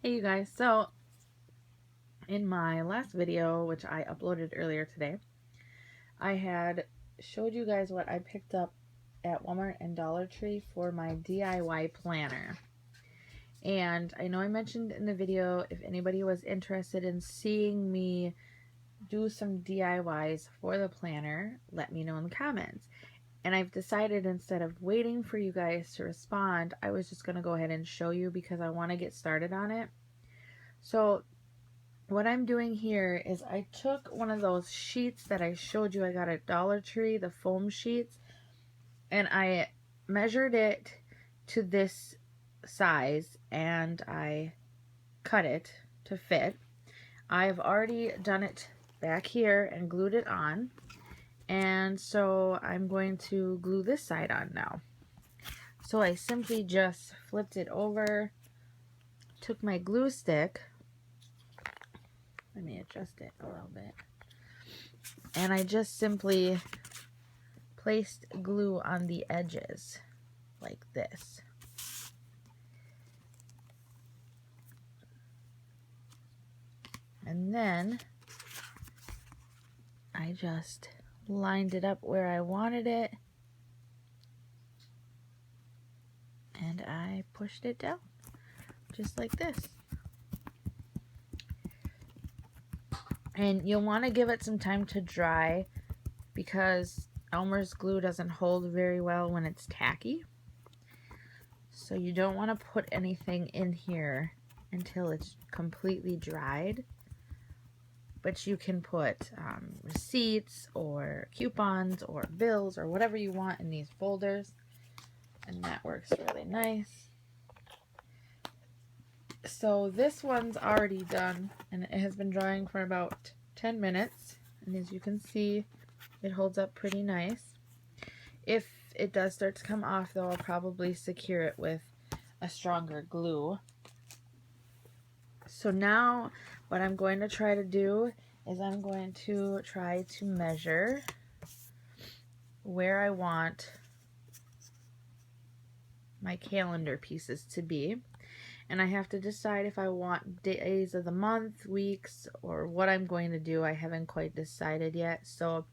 Hey you guys, so in my last video, which I uploaded earlier today, I had showed you guys what I picked up at Walmart and Dollar Tree for my DIY planner. And I know I mentioned in the video, if anybody was interested in seeing me do some DIYs for the planner, let me know in the comments. And I've decided, instead of waiting for you guys to respond, I was just going to go ahead and show you because I want to get started on it. So what I'm doing here is I took one of those sheets that I showed you I got at Dollar Tree, the foam sheets, and I measured it to this size and I cut it to fit. I've already done it back here and glued it on, and so I'm going to glue this side on now. So I simply just flipped it over, took my glue stick, let me adjust it a little bit, and I just simply placed glue on the edges like this. And then I just lined it up where I wanted it and I pushed it down just like this. And you'll want to give it some time to dry because Elmer's glue doesn't hold very well when it's tacky. So you don't want to put anything in here until it's completely dried. But you can put receipts or coupons or bills or whatever you want in these folders, and that works really nice. So this one's already done and it has been drying for about 10 minutes, and as you can see, it holds up pretty nice. If it does start to come off though, I'll probably secure it with a stronger glue. So now what I'm going to try to do is I'm going to try to measure where I want my calendar pieces to be. And I have to decide if I want days of the month, weeks, or what I'm going to do. I haven't quite decided yet. So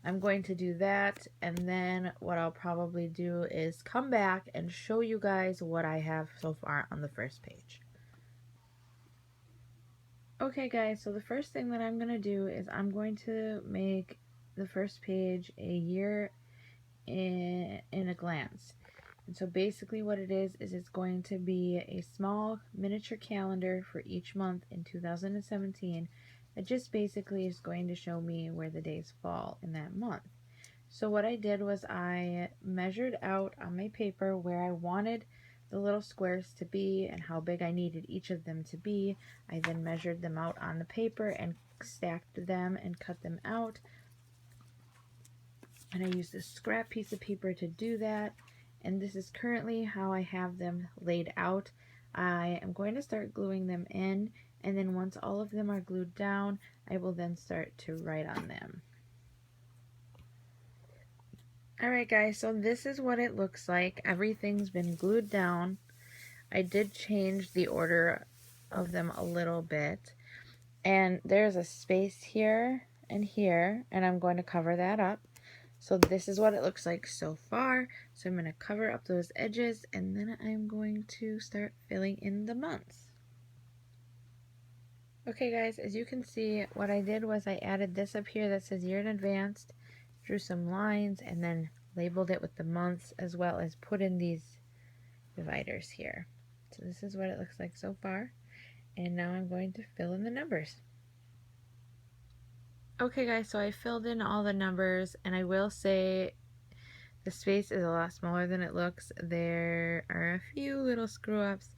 I'm going to do that, and then what I'll probably do is come back and show you guys what I have so far on the first page. Okay guys, so the first thing that I'm going to do is I'm going to make the first page a year in a glance. And so basically what it is it's going to be a small miniature calendar for each month in 2017 that just basically is going to show me where the days fall in that month. So what I did was I measured out on my paper where I wanted the little squares to be and how big I needed each of them to be. I then measured them out on the paper and stacked them and cut them out. And I used a scrap piece of paper to do that. And this is currently how I have them laid out. I am going to start gluing them in, and then once all of them are glued down, I will then start to write on them. Alright guys, so this is what it looks like. Everything's been glued down. I did change the order of them a little bit. And there's a space here and here, and I'm going to cover that up. So this is what it looks like so far. So I'm going to cover up those edges, and then I'm going to start filling in the months. Okay guys, as you can see, what I did was I added this up here that says year in advance, drew some lines, and then labeled it with the months, as well as put in these dividers here. So this is what it looks like so far. And now I'm going to fill in the numbers. Okay guys, so I filled in all the numbers, and I will say the space is a lot smaller than it looks. There are a few little screw ups,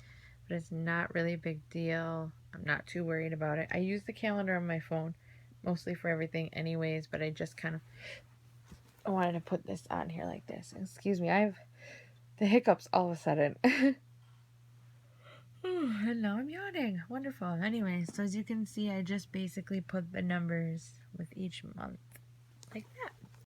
but it's not really a big deal. I'm not too worried about it. I use the calendar on my phone mostly for everything anyways, but I just kind of wanted to put this on here like this. Excuse me, I have the hiccups all of a sudden. And now I'm yawning. Wonderful. Anyway, so as you can see, I just basically put the numbers with each month like that.